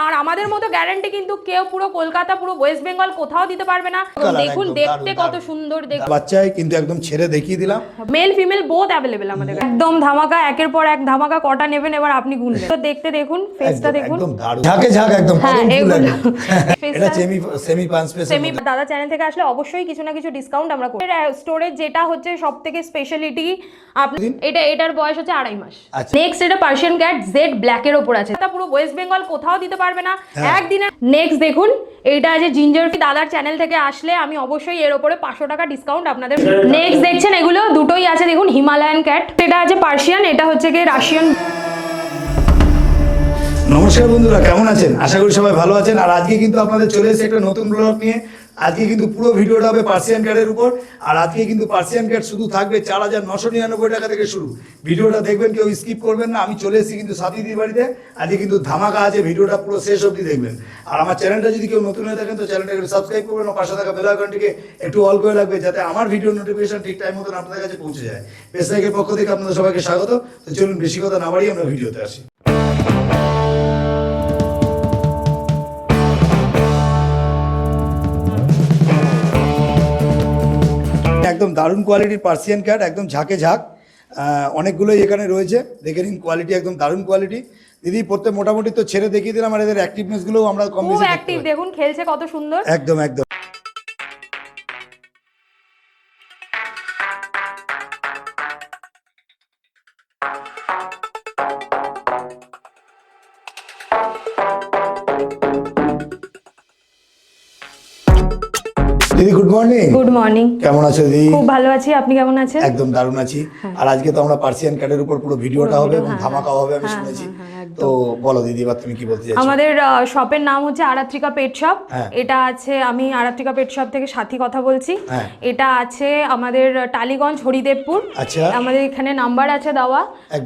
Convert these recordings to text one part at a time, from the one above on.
আর আমাদের মতো গ্যারান্টি কিন্তু কেউ পুরো কলকাতা পুরো ওয়েস্ট বেঙ্গল কোথাও দিতে পারবে না। দেখুন দেখতে কত সুন্দর, বাচ্চাই কিন্তু একদম ছেড়ে দেখিয়ে দিলাম। মেল ফিমেল বোথ অ্যাভেলেবেল আমাদের কাছে। একদম ধামাকা, একের পর এক ধামাকা। কটা নেবেন এবার আপনি গুনবেন। তো দেখতে দেখুন, ফেসটা দেখুন, একদম দারুণ ঝাঁকে ঝাঁক একদম কদম ফুল একদম। এটা সেমি পাঁচ পিস সেমি দাদা চ্যানেল থেকে আসলে অবশ্যই কিছু না কিছু ডিসকাউন্ট আমরা করি। স্টোরেজ যেটা হচ্ছে সবথেকে স্পেশালিটি, আপনি এটার বয়স হচ্ছে 2.5 মাস। নেক্সট এটা পার্সিয়ান ক্যাট জেড ব্ল্যাক এর উপর আছে, এটা পুরো ওয়েস্ট বেঙ্গল কোথাও দিতে পারবে না একদিনে। নেক্সট দেখুন এইটা আছে জিঞ্জার ফি। দাদার চ্যানেল থেকে আসলে আমি অবশ্যই এর উপরে 500 টাকা ডিসকাউন্ট আপনাদের। নেক্সট দেখছেন এগুলো দুটোই আছে, দেখুন হিমালয়ান ক্যাট, এটা আছে পার্সিয়ান, এটা হচ্ছে কি রাশিয়ান। নমস্কার বন্ধুরা, কেমন আছেন? আশা করি সবাই ভালো আছেন। আর আজকে কিন্তু আপনাদের চলে এসেছে একটা নতুন ব্লগ নিয়ে। আজকে কিন্তু পুরো ভিডিওটা হবে পার্সিয়ান ক্যাটের উপর। আর আজকে কিন্তু পার্সিয়ান ক্যাট শুধু থাকবে 4,999 টাকা থেকে শুরু। ভিডিওটা দেখবেন, কেউ স্কিপ করবেন না। আমি চলে এসেছি কিন্তু সাথীদির বাড়িতে। আজকে কিন্তু ধামাকা আছে, ভিডিওটা পুরো শেষ অবধি দেখবেন। আর আমার চ্যানেলটা যদি কেউ নতুন হয়ে থাকেন তো চ্যানেলটাকে সাবস্ক্রাইব করবেন ও পাশে থাকা বেল আইকনটিকে একটু অল করে রাখবেন, যাতে আমার ভিডিও নোটিফিকেশন ঠিক টাইম মতন আপনাদের কাছে পৌঁছে যায়। পেজটাকের পক্ষ থেকে আপনাদের সবাইকে স্বাগত। তো চলুন বেশি কথা না বাড়িয়ে আমরা ভিডিওতে আসি। একদম দারুণ কোয়ালিটির পার্সিয়ান ক্যাট, একদম ঝাঁকে ঝাঁক। অনেকগুলোই এখানে রয়েছে, দেখে নিন কোয়ালিটি, একদম দারুণ কোয়ালিটি। দিদি প্রত্যেক মোটামুটি তো ছেড়ে দেখিয়ে দিলাম, আর এদের অ্যাক্টিভনেস গুলো আমরা কম বেশি অ্যাক্টিভ, দেখুন খেলছে কত সুন্দর। একদম একদম। দিদি গুড মর্নিং। Good morning. কেমন আছো দিদি? খুব ভালো আছি, আপনি কেমন আছেন? একদম দারুণ আছি। আর আজকে তো আমরা পার্সিয়ান ক্যাটের উপর পুরো ভিডিওটা হবে এবং ধামাকা হবে আমি শুনেছি। তো বলো দিদি, এবার তুমি কি বলতে চাইছো? আমাদের শপের নাম হচ্ছে আরাত্রিকা পেট শপ। এটা আছে, আমি আরাত্রিকা পেট শপ থেকে সাথী কথা বলছি। এটা আছে আমাদের টালিগঞ্জ হরিদেবপুর। আচ্ছা, আমাদের এখানে নাম্বার আছে দেওয়া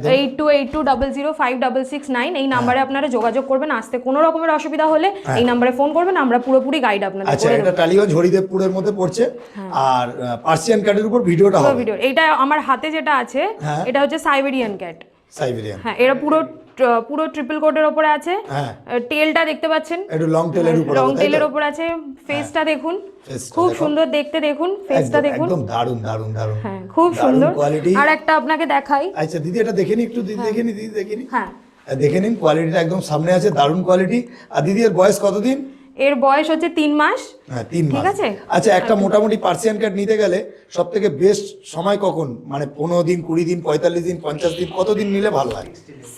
8282005669। এই নাম্বারে আপনারা যোগাযোগ করবেন। আসতে কোনো রকমের অসুবিধা হলে এই নাম্বারে ফোন করবেন, আমরা পুরোপুরি গাইড আপনাদের আচ্ছা, করে দেব। এটা টালিগঞ্জ হরিদেবপুরের মধ্যে পড়ছে। আর পার্সিয়ান ক্যাটের উপর ভিডিওটা হবে। ভিডিও এটা আমার হাতে যেটা আছে এটা হচ্ছে সাইবেরিয়ান ক্যাট। সাইবেরিয়ান, হ্যাঁ, এরা পুরো ট্রিপল কোটের উপরে আছে। টেলটা দেখতে পাচ্ছেন, একটু লং টেলের উপর, লং টেলের উপর আছে। ফেসটা দেখুন, খুব সুন্দর দেখতে, দেখুন ফেসটা দেখুন, একদম দারুণ দারুণ দারুণ। হ্যাঁ, খুব সুন্দর কোয়ালিটি। আর একটা আপনাকে দেখাই। আচ্ছা দিদি, এটা দেখে নি একটু, দিদি দেখে নি, দিদি দেখে নি। হ্যাঁ, দেখে নিন, কোয়ালিটিটা একদম সামনে আছে, দারুণ কোয়ালিটি। আর দিদি এর বয়স কতদিন? এর বয়স হচ্ছে 3 মাস। হ্যাঁ, 3 মাস। ঠিক আছে। আচ্ছা, একটা মোটামুটি পার্সিয়ান ক্যাট নিতে গেলে সব থেকে বেস্ট সময় কখন? মানে 15 দিন, 20 দিন, 45 দিন, 50 দিন, কতদিন নিলে ভালো হয়?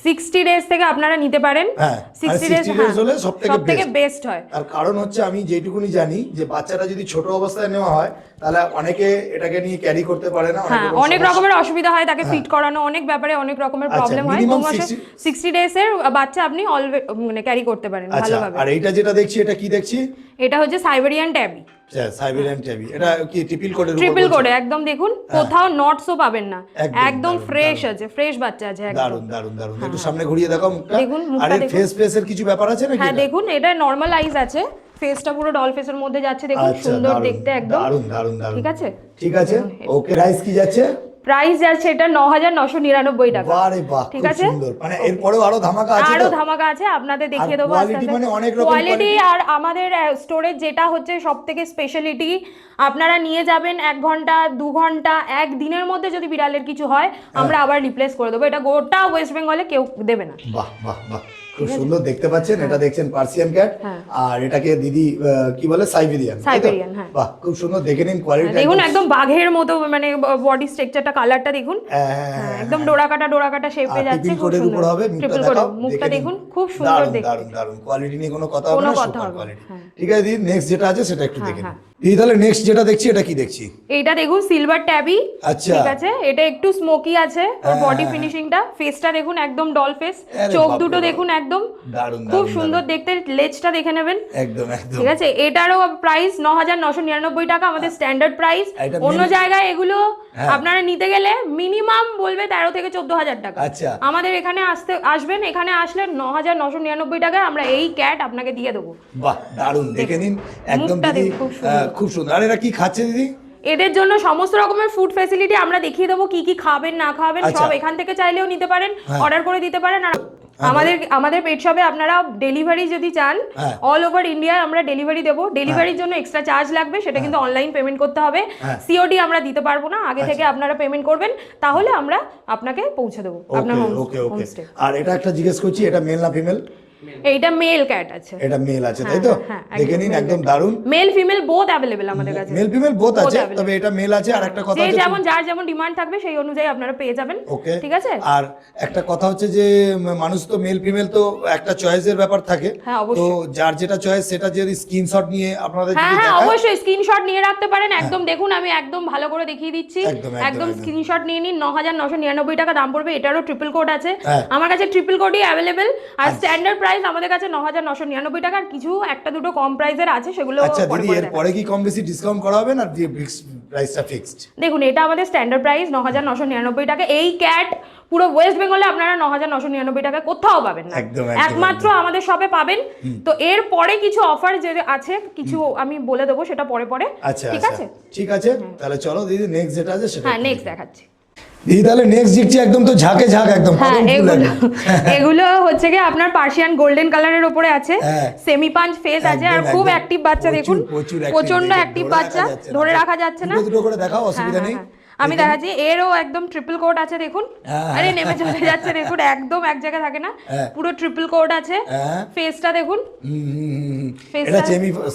60 ডেজ থেকে আপনারা নিতে পারেন। হ্যাঁ, 60 ডেজ হলে সব থেকে বেস্ট হয়। আর কারণ হচ্ছে আমি যেটুকুনি জানি যে বাচ্চাটা যদি ছোট অবস্থায় নেওয়া হয় তাহলে অনেকে এটাকে নিয়ে ক্যারি করতে পারে না, অনেক রকমের অসুবিধা হয়, তাকে ফিট করানো অনেক ব্যাপারে অনেক রকমের প্রবলেম হয়। 60 ডেজ এর বাচ্চা আপনি অলওয়েজ মানে ক্যারি করতে পারেন ভালোভাবে। আর এইটা যেটা দেখছি, এটা কি দেখছি? এটা হচ্ছে সাইবেরিয়ান ট্যাবি। সাইবেরিয়ান ট্যাবি, এটা কি ট্রিপল কোডের উপর? ট্রিপল কোডে, একদম দেখুন কোথাও নটসও পাবেন না, একদম ফ্রেশ আছে, ফ্রেশ বাচ্চা আছে একদম। দারুন দারুন দারুন। একটু সামনে ঘুরিয়ে দেখাও মুখটা। আর এর ফেসের কিছু ব্যাপার আছে নাকি? হ্যাঁ দেখুন, এটা নরমাল আইজ আছে, ফেসটা পুরো ডল ফেসের মধ্যে যাচ্ছে, দেখুন সুন্দর দেখতে একদম। দারুন দারুন দারুন। ঠিক আছে, ঠিক আছে। ওকে, প্রাইস কি যাচ্ছে? প্রাইস যাচ্ছে এটা 9,999 টাকা। আরে বাহ, ঠিক আছে। সুন্দর। মানে এরপরেও আরো ধামাকা আছে, আরো ধামাকা আছে, আপনাদের দেখিয়ে দেবো আস্তে আস্তে। মানে অনেক রকম কোয়ালিটি। আর আমাদের স্টোরেজ যেটা হচ্ছে সবথেকে স্পেশালিটি, আপনারা নিয়ে যাবেন 1 ঘন্টা 2 ঘন্টা, 1 দিনের মধ্যে যদি বিড়ালের কিছু হয় আমরা আবার রিপ্লেস করে দেবো। এটা গোটা ওয়েস্ট বেঙ্গলে কেউ দেবে না। বাহ বাহ বাহ, খুব সুন্দর দেখতে পাচ্ছেন। এটা দেখছেন পার্সিয়ান ক্যাট, আর এটাকে দিদি কি বলে? সাইবেরিয়ান। সাইবেরিয়ান, হ্যাঁ। বাহ, খুব সুন্দর। দেখে নিন কোয়ালিটি, দেখুন একদম বাঘের মতো, মানে বডি স্ট্রাকচারটা, কালারটা দেখুন, একদম ডোরা কাটা শেপে যাচ্ছে। খুব সুন্দর হবে। ট্রিপল কোড, মুখটা দেখুন খুব সুন্দর দেখতে। দারুন দারুন কোয়ালিটি নিয়ে কোনো কথা হবে না, সুপার কোয়ালিটি। ঠিক আছে দিদি, নেক্সট যেটা আছে সেটা একটু দেখে নিন। দিদি তাহলে নেক্সট যেটা দেখছি, এটা কি দেখছি? এইটা দেখুন সিলভার ট্যাবি। আচ্ছা, ঠিক আছে। এটা একটু স্মোকি আছে, বডি ফিনিশিংটা। ফেসটা দেখুন একদম ডল ফেস, চোখ দুটো দেখুন একদম খুব সুন্দর দেখতে। লেজটা দেখে নেবেন, একদম একদম। ঠিক আছে। এটারও প্রাইস 9,999 টাকা, আমাদের স্ট্যান্ডার্ড প্রাইস। অন্য জায়গায় এগুলো আপনারা নিতে গেলে মিনিমাম বলবে 13 থেকে 14,000 টাকা। আচ্ছা, আমাদের এখানে আসবেন, এখানে আসলে 9,999 টাকায় আমরা এই ক্যাট আপনাকে দিয়ে দেবো। বাহ, দারুন। দেখে নিন একদম খুব সুন্দর। আর এরা কি খাচ্ছে দিদি? এদের জন্য সমস্ত রকমের ফুড ফ্যাসিলিটি আমরা দেখিয়ে দেবো, কি কি খাবেন না খাবেন সব এখান থেকে চাইলেও নিতে পারেন, অর্ডার করে দিতে পারেন। আর আমাদের পেট শপে আপনারা ডেলিভারি যদি চান অল ওভার ইন্ডিয়া আমরা ডেলিভারি দেবো। ডেলিভারির জন্য এক্সট্রা চার্জ লাগবে, সেটা কিন্তু অনলাইন পেমেন্ট করতে হবে। সিওডি আমরা দিতে পারবো না, আগে থেকে আপনারা পেমেন্ট করবেন, তাহলে আমরা আপনাকে পৌঁছে দেবো আপনার হোমস্টে। আর এটা একটা জিজ্ঞেস করছি, এটা মেল না ফিমেল? এইটা মেল ক্যাট আছে। এটা মেল আছে তাই তো? দেখে নিন, একদম দারুণ। মেল ফিমেল বোথ अवेलेबल আমাদের কাছে। মেল ফিমেল বোথ আছে, তবে এটা মেল আছে। আর একটা কথা আছে, যেমন যার যেমন ডিমান্ড থাকবে সেই অনুযায়ী আপনারা পেয়ে যাবেন। ঠিক আছে। আর একটা কথা হচ্ছে যে মানুষ তো মেল ফিমেল তো একটা চয়েসের ব্যাপার থাকে, তো যার যেটা চয়েস সেটা যদি স্ক্রিনশট নিয়ে আপনাদের যদি হ্যাঁ অবশ্যই স্ক্রিনশট নিয়ে রাখতে পারেন। একদম দেখুন, আমি একদম ভালো করে দেখিয়ে দিচ্ছি। একদম স্ক্রিনশট নিয়ে নিন। 9999 টাকা দাম পড়বে। এটারও ট্রিপল কোড আছে আমার কাছে, ট্রিপল কোডই अवेलेबल। আর স্ট্যান্ডার্ড প্রাইস আমাদের কাছে 9999 টাকা। কিছু একটা দুটো কম প্রাইসের আছে, সেগুলো আচ্ছা দিদি এর পরে কি কম বেশি ডিসকাউন্ট করা হবে না প্রাইসটা ফিক্সড? দেখুন, এটা আমাদের স্ট্যান্ডার্ড প্রাইস 9999 টাকা। এই ক্যাট পুরো ওয়েস্ট বেঙ্গলে আপনারা 9999 টাকা কোথাও পাবেন না, একমাত্র আমাদের শপে পাবেন। তো এর পরে কিছু অফার যে আছে, কিছু আমি বলে দেবো, সেটা পরে পরে। ঠিক আছে, ঠিক আছে। তাহলে চলো দিদি নেক্সট যেটা আছে সেটা। হ্যাঁ নেক্সট দেখাচ্ছি দিদি। তাহলে নেক্সট দেখছি একদম তো ঝাঁকে ঝাঁক একদম। এগুলো হচ্ছে কি আপনার পার্সিয়ান গোল্ডেন কালারের উপরে আছে, সেমি পাঞ্চ ফেস আছে, আর খুব অ্যাক্টিভ বাচ্চা। দেখুন প্রচন্ড অ্যাক্টিভ বাচ্চা, ধরে রাখা যাচ্ছে না। দুটো করে দেখাও, অসুবিধা নেই। আমি দেখাচ্ছি, এরও একদম ট্রিপল কোড আছে। দেখুন, আরে নেমে চলে যাচ্ছে। দেখুন একদম এক জায়গায় থাকে না, পুরো ট্রিপল কোড আছে। ফেসটা দেখুন, এটা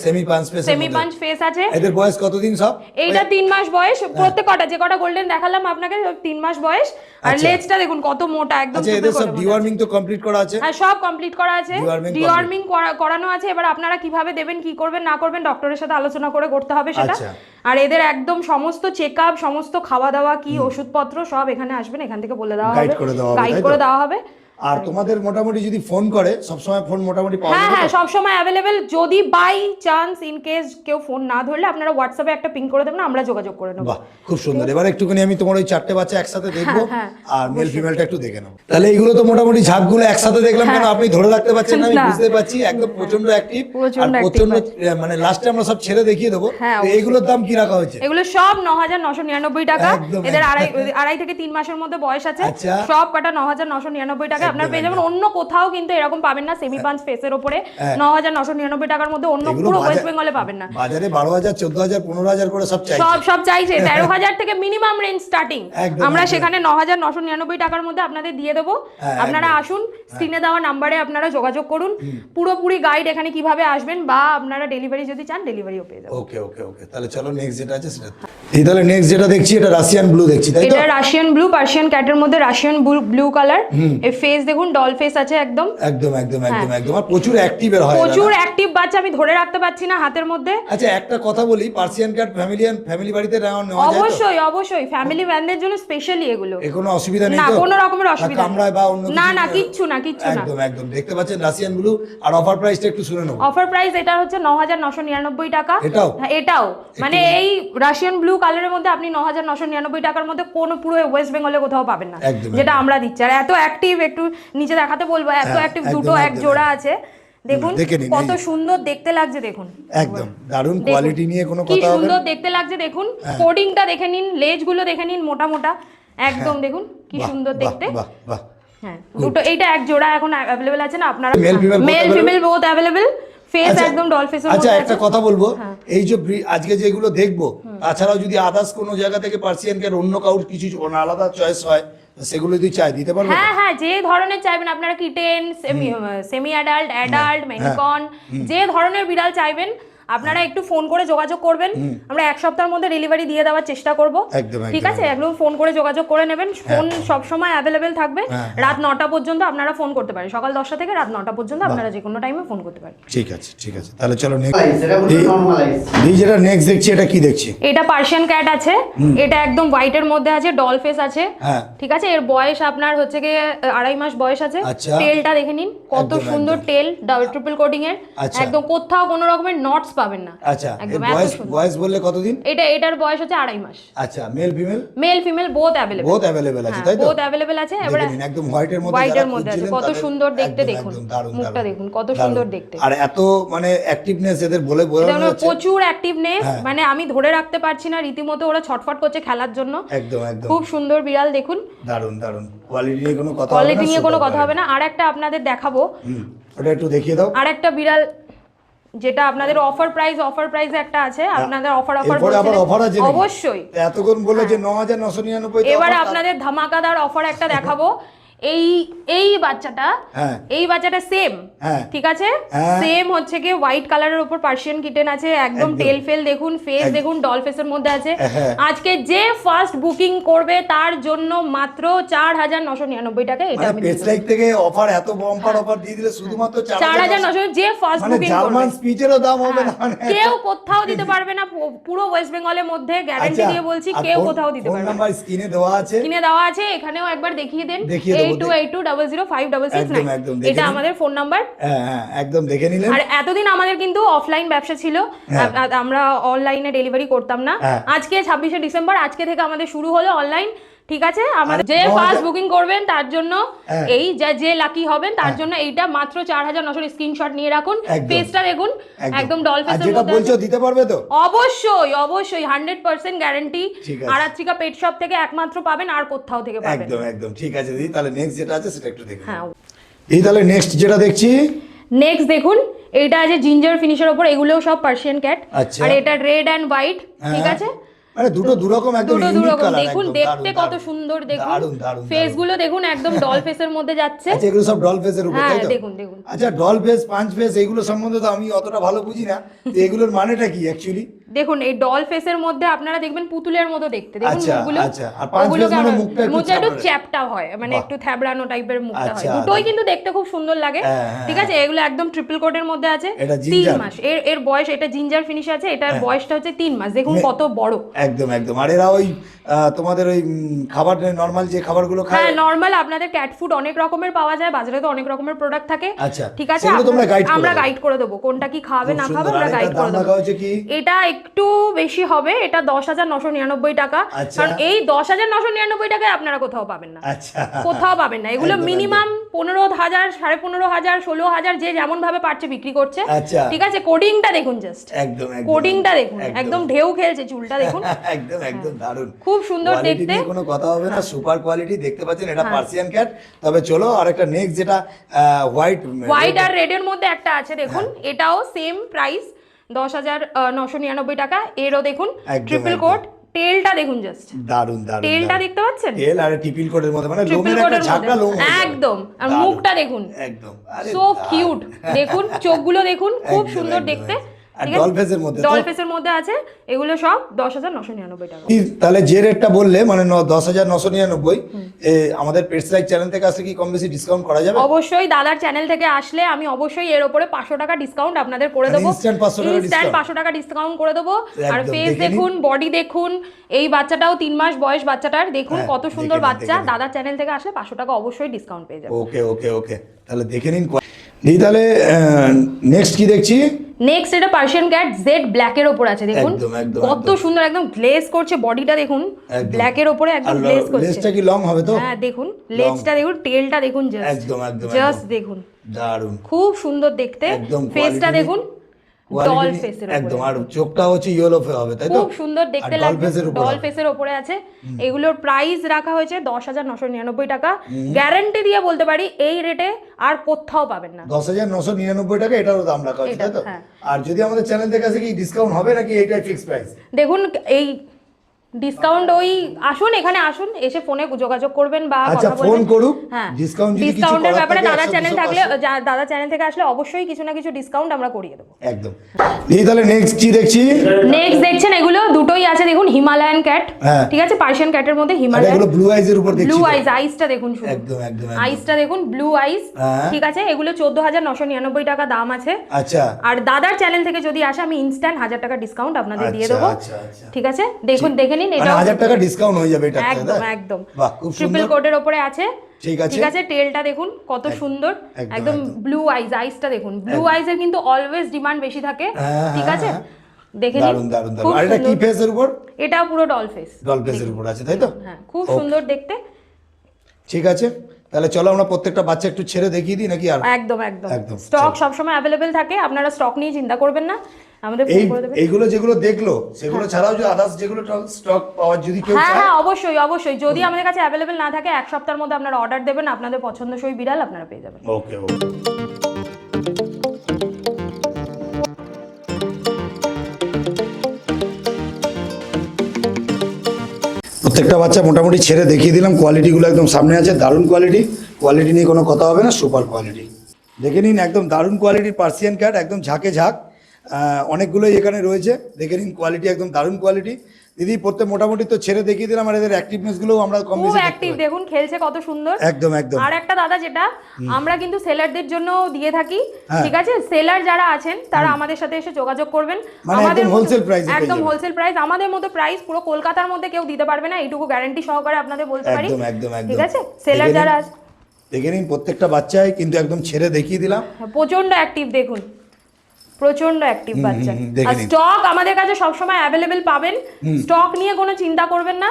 সেমি পাঞ্চ ফেস আছে। এদের বয়স কতদিন সব? এইটা 3 মাস বয়স। প্রত্যেক কটা যে কটা গোল্ডেন দেখালাম আপনাকে 3 মাস বয়স। আর লেজটা দেখুন কত মোটা, একদম। আচ্ছা, এদের সব ডিওয়ার্মিং তো কমপ্লিট করা আছে? হ্যাঁ সব কমপ্লিট করা আছে, ডিওয়ার্মিং করানো আছে। এবার আপনারা কিভাবে দেবেন, কি করবেন না করবেন, ডক্টরের সাথে আলোচনা করে করতে হবে সেটা। আর এদের একদম সমস্ত চেকআপ, সমস্ত খাওয়া দাওয়া, কি ওষুধপত্র সব এখানে আসবেন, এখান থেকে বলে দেওয়া হবে, গাইড করে দেওয়া হবে। আর তোমাদের মোটামুটি যদি ফোন করে সবসময় ফোন মোটামুটি পাওয়া যাবে? হ্যাঁ সবসময় অ্যাভেলেবেল। যদি বাই চান্স ইন কেস কেউ ফোন না ধরলে আপনারা হোয়াটসঅ্যাপে একটা পিং করে দেবেন, আমরা যোগাযোগ করে নেব। বাহ, খুব সুন্দর। এবার একটুখানি আমি তোমার ওই চারটে বাচ্চা একসাথে দেখবো, আর মেল ফিমেলটা একটু দেখে নেব। তাহলে এগুলো তো মোটামুটি ঝাঁকগুলো একসাথে দেখলাম, কেন আপনি ধরে রাখতে পারছেন না, আমি বুঝতে পারছি। একদম প্রচন্ড অ্যাক্টিভ, আর প্রচন্ড মানে লাস্টে আমরা সব ছেড়ে দেখিয়ে দেবো। তো এইগুলোর দাম কি রাখা হয়েছে? এগুলো সব 9999 টাকা। এদের আড়াই থেকে 3 মাসের মধ্যে বয়স আছে। সব কটা 9999 টাকা আপনারা পেয়ে যাবেন। অন্য কোথাও কিন্তু এরকম পাবেন না। সেমি পাঞ্চ ফেসের উপরে 9999 টাকার মধ্যে অন্য পুরো ওয়েস্ট বেঙ্গলে পাবেন না। বাজারে 12000 14000 15000 করে সব চাইছে, সব চাইছে। 13000 থেকে মিনিমাম রেঞ্জ স্টার্টিং। আমরা সেখানে 9999 টাকার মধ্যে আপনাদের দিয়ে দেবো। আপনারা আসুন, স্ক্রিনে দেওয়া নাম্বারে আপনারা যোগাযোগ করুন। পুরোপুরি গাইড এখানে কিভাবে আসবেন, বা আপনারা ডেলিভারি যদি চান ডেলিভারিও পেয়ে যাবেন। ওকে ওকে ওকে। তাহলে চলো নেক্সট যেটা আছে সেটা। এই তাহলে নেক্সট যেটা দেখছি, এটা রাশিয়ান ব্লু দেখছি, তাই তো? এটা রাশিয়ান ব্লু, পার্সিয়ান ক্যাটের মধ্যে রাশিয়ান ব্লু কালার। এই ফেস দেখুন, ডল ফেস আছে একদম একদম একদম একদম একদম। আর প্রচুর অ্যাক্টিভ এর হয়, প্রচুর অ্যাক্টিভ বাচ্চা। আমি ধরে রাখতে পারছি না হাতের মধ্যে। আচ্ছা একটা কথা বলি, পার্সিয়ান ক্যাট ফ্যামিলি বাড়িতে নেওয়া যায় তো? অবশ্যই অবশ্যই, ফ্যামিলি ম্যানদের জন্য স্পেশালি এগুলো। কোনো অসুবিধা নেই না, তো? কোনো রকমের অসুবিধা নেই, কামড়ায় বা অন্য না না, কিচ্ছু না কিচ্ছু না। একদম একদম। দেখতে পাচ্ছেন রাশিয়ান ব্লু। আর অফার প্রাইসটা একটু শুনে নেব। অফার প্রাইস এটা হচ্ছে 9999 টাকা। এটাও মানে এই রাশিয়ান ব্লু কালারের মধ্যে আপনি 9999 টাকার মধ্যে কোনো পুরো ওয়েস্ট বেঙ্গলে কোথাও পাবেন না, যেটা আমরা দিচ্ছি। আর এত অ্যাক্টিভ, একটু নিচে দেখাতে বলবো, এত অ্যাক্টিভ। দুটো এক জোড়া আছে, দেখুন কত সুন্দর দেখতে লাগছে। দেখুন একদম দারুণ কোয়ালিটি নিয়ে কোনো কথা হবে, কি সুন্দর দেখতে লাগছে। দেখুন কোডিংটা দেখে নিন, লেজগুলো দেখে নিন, মোটা মোটা একদম। দেখুন কি সুন্দর দেখতে। বাহ বাহ। হ্যাঁ দুটো, এইটা এক জোড়া এখন अवेलेबल আছে না আপনারা? Male female both available. Face একদম ডল ফেসের মধ্যে। আচ্ছা একটা কথা বলবো, এই যে আজকে যেগুলো দেখবো, তাছাড়াও যদি আদার্স কোনো জায়গা থেকে পার্সিয়ান ক্যাট অন্য কাউর কিছু আলাদা চয়েস হয়, সেগুলো যদি চাই দিতে পারবেন? হ্যাঁ হ্যাঁ, যে ধরনের চাইবেন আপনারা, কিটেন, সেমি অ্যাডাল্ট, মেনিকন, যে ধরনের বিড়াল চাইবেন আপনারা একটু ফোন করে যোগাযোগ করবেন। আমরা 1 সপ্তাহের মধ্যে ডেলিভারি দিয়ে দেওয়ার চেষ্টা করব, ঠিক আছে? একদম ফোন করে যোগাযোগ করে নেবেন। ফোন সব সময় অ্যাভেলেবেল থাকবে। রাত 9টা পর্যন্ত আপনারা ফোন করতে পারেন, সকাল 10টা থেকে রাত 9টা পর্যন্ত আপনারা যে কোনো টাইমে ফোন করতে পারেন। ঠিক আছে ঠিক আছে। তাহলে চলো নেক্সট যেটা নেক্সট দেখছি, এটা কি দেখছি? এটা পার্সিয়ান ক্যাট আছে। এটা একদম হোয়াইটের মধ্যে আছে, ডল ফেস আছে, ঠিক আছে? এর বয়স আপনার হচ্ছে কি 2.5 মাস বয়স আছে। টেলটা দেখে নিন, কত সুন্দর টেল, ট্রিপল কোডিং এর, একদম কোথাও কোনো রকমের নটস পাবেন না। আচ্ছা, একদম বয়স বললে কতদিন? এটার বয়স হচ্ছে 2.5 মাস। আচ্ছা, মেল ফিমেল বোথ অ্যাভেলেবল আছে তাই তো? বোথ অ্যাভেলেবল আছে। এবারে একদম হোয়াইটের মধ্যে আছে, কত সুন্দর দেখতে দেখুন, মুখটা দেখুন কত সুন্দর দেখতে, আর এত মানে অ্যাক্টিভনেস এদের বলে বোঝানো যাচ্ছে, প্রচুর অ্যাক্টিভনেস, মানে আমি ধরে রাখতে পারছি না, রীতিমতো ওরা ছটফট করছে খেলার জন্য। একদম খুব সুন্দর বিড়াল দেখুন, দারুন কোয়ালিটি নিয়ে কোনো কথা হবে না। আর একটা আপনাদের দেখাবো, ওটা একটু দেখিয়ে দাও। আর একটা বিড়াল যেটা আপনাদের অফার প্রাইসে একটা আছে, আপনাদের অফার অবশ্যই এতক্ষণ বললে যে 9999। এবার আপনাদের ধামাকাদার অফার একটা দেখাবো। এই বাচ্চাটা সেম, ঠিক আছে, সেম হচ্ছে কি হোয়াইট কালারের উপর পার্সিয়ান কিটেন আছে, একদম টেল ফেল দেখুন, ফেস দেখুন, ডল ফেসের মধ্যে আছে। আজকে যে ফার্স্ট বুকিং করবে তার জন্য মাত্র 4999 টাকা। এটা আমি পেজ লাইক থেকে অফার, এত বাম্পার অফার দিয়ে দিলে শুধুমাত্র 4999, যে ফার্স্ট বুকিং করবে। জার্মান স্পিচেরও দাম হবে না, কেউ কোথাও দিতে পারবে না, পুরো ওয়েস্ট বেঙ্গলের মধ্যে গ্যারান্টি দিয়ে বলছি, কেউ কোথাও দিতে পারবে না। ফোন নাম্বার স্ক্রিনে দেওয়া আছে, এখানেও একবার দেখিয়ে দেন, 8282005669, এটা আমাদের ফোন নাম্বার। একদম দেখে নিলেন। আর এতদিন আমাদের কিন্তু অফলাইন ব্যবসা ছিল, আমরা অনলাইনে ডেলিভারি করতাম না। আজকে 26শে ডিসেম্বর, আজকে থেকে আমাদের শুরু হলো অনলাইন, ঠিক আছে। আমাদের যে ফার্স্ট বুকিং করবেন তার জন্য এই যে লাকি হবেন তার জন্য এইটা মাত্র 4900 স্ক্রিনশট নিয়ে রাখুন, পেজটা দেখুন, একদম ডল ফেসের মধ্যে। যেটা বলছো দিতে পারবে তো? অবশ্যই 100% গ্যারান্টি। আরাত্রিকা পেট শপ থেকে একমাত্র পাবেন, আর কোথাও থেকে পাবেন। একদম ঠিক আছে দিদি, তাহলে নেক্সট যেটা আছে সেটা একটু দেখুন। এই তাহলে নেক্সট যেটা দেখছি, নেক্সট দেখুন, এটা আছে জিঞ্জার ফিনিশের উপর, এগুলোও সব পার্সিয়ান ক্যাট, আর এটা রেড এন্ড হোয়াইট, ঠিক আছে, মানে দুটো দুরকম একদম ইউনিক কালার। দেখুন দেখতে কত সুন্দর, দেখুন ফেস গুলো দেখুন, একদম ডল ফেসের মধ্যে যাচ্ছে। আচ্ছা, এগুলো সব ডল ফেসের উপর তাই তো? দেখুন। আচ্ছা, ডল ফেস, পাঁচ ফেস, এগুলো সম্বন্ধে তো আমি অতটা ভালো বুঝি না, এগুলোর মানেটা কি অ্যাকচুয়ালি? দেখুন, এই ডল ফেসের মধ্যে আপনারা দেখবেন পুতুলের মতো দেখতে, দেখুন মুখগুলো, আর পাঁচ ফেস মানে মুখটা একটু চ্যাপটা হয়, মানে একটু থ্যাবড়ানো টাইপের মুখটা হয়, দুটোই কিন্তু দেখতে খুব সুন্দর লাগে, ঠিক আছে। এগুলো একদম ট্রিপল কোটের মধ্যে আছে, 3 মাস এর বয়স, এটা জিঞ্জার ফিনিশ আছে, এটার বয়সটা হচ্ছে 3 মাস, দেখুন কত বড়। একদম। আর এরা ওই তোমাদের ওই খাবার, নরমাল যে খাবারগুলো খায়, নরমাল আপনাদের ক্যাট ফুড অনেক রকমের পাওয়া যায়, বাজারে তো অনেক রকমের প্রোডাক্ট থাকে, ঠিক আছে, আমরা গাইড করে দেবো কোনটা কি খাবে না খাবে, আমরা গাইড করে দেবো। এটা একটু বেশি হবে, এটা 10,999 টাকা, কারণ এই 10,999 টাকায় আপনারা কোথাও পাবেন না, কোথাও পাবেন না। এগুলো মিনিমাম 15,000, 15,500, 16,000, যে যেমন ভাবে পারছে বিক্রি করছে, ঠিক আছে। কোডিংটা দেখুন, জাস্ট কোডিংটা দেখুন, একদম ঢেউ খেলছে চুলটা দেখুন, একদম দারুণ, খুব সুন্দর দেখতে, কোনো কথা হবে না, সুপার কোয়ালিটি দেখতে পাচ্ছেন, এটা পার্সিয়ান ক্যাট। তবে চলো আরেকটা নেক্সট, যেটা হোয়াইট আর রেড এর মধ্যে একটা আছে, দেখুন এটাও সেম প্রাইস 10,999 টাকা। এরও দেখুন ট্রিপল কোট, টেলটা দেখুন, জাস্ট দারুন, টেলটা দেখতে পাচ্ছেন, টেল আর ট্রিপল কোটের মধ্যে, মানে লোমের একটা ঝাঁকড়া লোম একদম, আর মুখটা দেখুন একদম সো কিউট, দেখুন চোখগুলো দেখুন, খুব সুন্দর দেখতে, ডল ফেসের মধ্যে আছে, এগুলো সব 10,999 টাকা। তাহলে যে রেটটা বললে, মানে 10,999, আমাদের পেটস লাইক চ্যানেল থেকে আসলে কি কম বেশি ডিসকাউন্ট করা যাবে? অবশ্যই, দাদার চ্যানেল থেকে আসলে আমি অবশ্যই এর উপরে 500 টাকা ডিসকাউন্ট আপনাদের করে দেবো, ইনস্ট্যান্ট 500 টাকা ডিসকাউন্ট করে দেবো। আর ফেস দেখুন, বডি দেখুন, এই বাচ্চাটাও 3 মাস বয়স, বাচ্চাটার দেখুন কত সুন্দর বাচ্চা, দাদার চ্যানেল থেকে আসলে 500 টাকা অবশ্যই ডিসকাউন্ট পেয়ে যাবেন। ওকে, তাহলে দেখে নিন। তাহলে নেক্সট কি দেখছি? নেক্সট এটা পার্সিয়ান ক্যাট জেড ব্ল্যাক এর উপর আছে, দেখুন কত সুন্দর, একদম গ্লেজ করছে বডিটা, দেখুন ব্ল্যাক এর উপরে একদম গ্লেজ করছে। লেজটা কি লং হবে তো? হ্যাঁ দেখুন, লেজটা দেখুন, টেলটা দেখুন, জাস্ট দেখুন, দারুন, খুব সুন্দর দেখতে, ফেসটা দেখুন, ডল ফেসের উপরে, একদম, আর চোখটা হচ্ছে ইয়েলো হবে, তাই তো? খুব সুন্দর দেখতে লাগবে, ডল ফেসের উপরে আছে। এগুলোর প্রাইস রাখা হয়েছে 10,999 টাকা, গ্যারান্টি দিয়ে বলতে পারি এই রেটে আর কোথাও পাবেন না। 10,999 টাকা এটারও দাম রাখা হয়েছে, তাই তো? আর যদি আমাদের চ্যানেল থেকে আসে কি ডিসকাউন্ট হবে নাকি এইটাই ফিক্সড প্রাইস? দেখুন, এই ডিসকাউন্ট ওই আসুন, এখানে আসুন, এসে ফোনে যোগাযোগ করবেন বা কথা বলবেন, ফোন করুন। ডিসকাউন্টের ব্যাপারে দাদা চ্যানেল থাকলে, দাদা চ্যানেল থেকে আসলে অবশ্যই কিছু না কিছু ডিসকাউন্ট আমরা করিয়ে দেবো, একদম। তাহলে নেক্সট কি দেখছি? নেক্সট দেখছেন, এগুলো দুটোই আছে, দেখুন হিমালয়ান ক্যাট, ঠিক আছে, পার্সিয়ান ক্যাটের মধ্যে হিমালয়ান, এগুলো ব্লু আইজ এর উপর দেখছি, ব্লু আইজ, আইসটা দেখুন, শুধু একদম আইসটা দেখুন, ব্লু আইস, ঠিক আছে। এগুলো 14,999 টাকা দাম আছে। আচ্ছা, আর দাদার চ্যানেল থেকে যদি আসে আমি ইনস্ট্যান্ট 1000 টাকা ডিসকাউন্ট আপনাদের দিয়ে দেবো, ঠিক আছে। দেখুন, দেখে নিন, এটা 1000 টাকা ডিসকাউন্ট হয়ে যাবে, এটা একদম ট্রিপল কোটের উপরে আছে, ঠিক আছে। ঠিক আছে, টেলটা দেখুন কত সুন্দর, একদম ব্লু আইসটা দেখুন, ব্লু আইজের কিন্তু অলওয়েজ ডিমান্ড বেশি থাকে। ঠিক আছে, দেখে নিন, দারুন দারুন দারুন। আর এটা কি ফেসের উপর? এটা পুরো ডল ফেসের উপর আছে, তাই তো? হ্যাঁ, খুব সুন্দর দেখতে। ঠিক আছে, তাহলে চলো আমরা প্রত্যেকটা বাচ্চা একটু ছেড়ে দেখিয়ে দিই নাকি? আর একদম একদম স্টক সবসময় অ্যাভেলেবেল থাকে, আপনারা স্টক নিয়ে চিন্তা করবেন না, আমাদের ফোন করে দেবেন। এইগুলো যেগুলো দেখলো সেগুলো ছাড়াও যে আদার্স যেগুলো স্টক পাওয়ার যদি কেউ চায়, হ্যাঁ অবশ্যই যদি আমাদের কাছে অ্যাভেলেবেল না থাকে 1 সপ্তাহের মধ্যে আপনারা অর্ডার দেবেন, আপনাদের পছন্দসই বিড়াল আপনারা পেয়ে যাবেন। ওকে। প্রত্যেকটা বাচ্চা মোটামুটি ছেড়ে দেখিয়ে দিলাম, কোয়ালিটিগুলো একদম সামনে আছে, দারুণ কোয়ালিটি নিয়ে কোনো কথা হবে না, সুপার কোয়ালিটি। দেখে নিন, একদম দারুণ কোয়ালিটির পার্সিয়ান ক্যাট, একদম ঝাঁকে ঝাঁক, অনেকগুলোই এখানে রয়েছে। দেখে নিন কোয়ালিটি, একদম দারুণ কোয়ালিটি। দিদি প্রত্যেক মোটামুটি তো ছেড়ে দেখিয়ে দিলাম, আর এদের অ্যাক্টিভনেসগুলো আমরা কম বেশি খুব অ্যাক্টিভ, দেখুন খেলছে কত সুন্দর। একদম। আর একটা দাদা, যেটা আমরা কিন্তু সেলারদের জন্য দিয়ে থাকি, ঠিক আছে, সেলার যারা আছেন তারা আমাদের সাথে এসে যোগাযোগ করবেন, আমাদের হোলসেল প্রাইস, একদম হোলসেল প্রাইস, আমাদের মতো প্রাইস পুরো কলকাতার মধ্যে কেউ দিতে পারবে না, এইটুকু গ্যারান্টি সহকারে আপনাদের বলতে পারি। একদম। ঠিক আছে, সেলার যারা আছে দেখে নিন, প্রত্যেকটা বাচ্চাই কিন্তু একদম ছেড়ে দেখিয়ে দিলাম, প্রচন্ড অ্যাক্টিভ, দেখুন প্রচন্ড অ্যাক্টিভ বাচ্চা। আর স্টক আমাদের কাছে সবসময় অ্যাভেলেবেল পাবেন, স্টক নিয়ে কোনো চিন্তা করবেন না,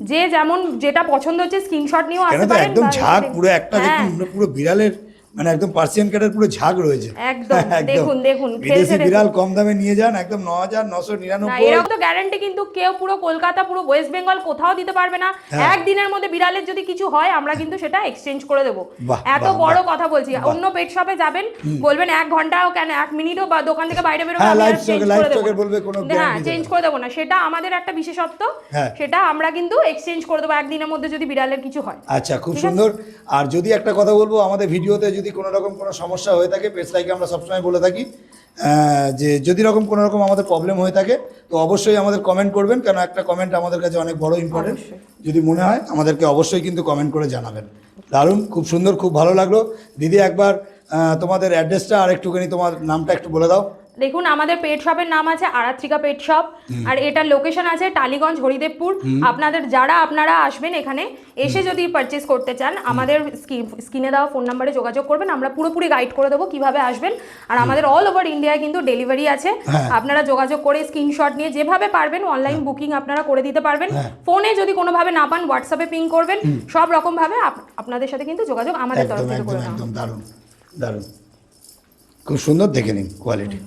যে যেমন যেটা পছন্দ হচ্ছে স্ক্রিনশট নিয়েও আসতে পারেন। একদম ঝাঁক পুরো একটা, দেখুন পুরো বিড়ালের মানে একদম পার্সিয়ান ক্যাটের পুরো ঝাঁক রয়েছে। একদম দেখুন বিদেশি বিড়াল কম দামে নিয়ে যান, একদম 9,999। এরকম তো গ্যারান্টি কিন্তু কেউ পুরো কলকাতা, পুরো ওয়েস্ট বেঙ্গল কোথাও দিতে পারবে না। একদিনের মধ্যে বিড়ালের যদি কিছু হয়, আমরা কিন্তু সেটা এক্সচেঞ্জ করে দেবো। এত বড় কথা বলছি, অন্য পেট শপে যাবেন, বলবেন 1 ঘন্টাও কেন 1 মিনিটও বা দোকান থেকে বাইরে বেরোবে, চেঞ্জ করে দেবো না, সেটা আমাদের একটা বিশেষত্ব, সেটা আমরা কিন্তু এক্সচেঞ্জ করে দেবো একদিনের মধ্যে যদি বিড়ালের কিছু হয়। আচ্ছা, খুব সুন্দর। আর যদি একটা কথা বলবো, আমাদের ভিডিওতে যদি কোনো রকম কোনো সমস্যা হয়ে থাকে, পেজ লাইকে আমরা সবসময় বলে থাকি যে যদি কোনো রকম আমাদের প্রবলেম হয়ে থাকে তো অবশ্যই আমাদের কমেন্ট করবেন, কেন একটা কমেন্ট আমাদের কাছে অনেক বড় ইম্পর্টেন্ট। যদি মনে হয় আমাদেরকে অবশ্যই কিন্তু কমেন্ট করে জানাবেন। দারুণ, খুব সুন্দর, খুব ভালো লাগলো। দিদি একবার তোমাদের অ্যাড্রেসটা আর একটুখানি তোমার নামটা একটু বলে দাও। দেখুন, আমাদের পেট শপের নাম আছে আরাত্রিকা পেট শপ, আর এটার লোকেশন আছে টালিগঞ্জ, হরিদেবপুর। আপনারা আসবেন এখানে, এসে যদি পারচেস করতে চান, আমাদের স্ক্রিনে দেওয়া ফোন নাম্বারে যোগাযোগ করবেন, আমরা পুরোপুরি গাইড করে দেবো কিভাবে আসবেন। আর আমাদের অল ওভার ইন্ডিয়ায় কিন্তু ডেলিভারি আছে, আপনারা যোগাযোগ করে স্ক্রিনশট নিয়ে যেভাবে পারবেন অনলাইন বুকিং আপনারা করে দিতে পারবেন। ফোনে যদি কোনোভাবে না পান, হোয়াটসঅ্যাপে পিং করবেন, সব রকম ভাবে আপনাদের সাথে কিন্তু যোগাযোগ আমাদের তরফ থেকে করে দেওয়া। দারুণ, খুব সুন্দর, দেখে নিন কোয়ালিটি।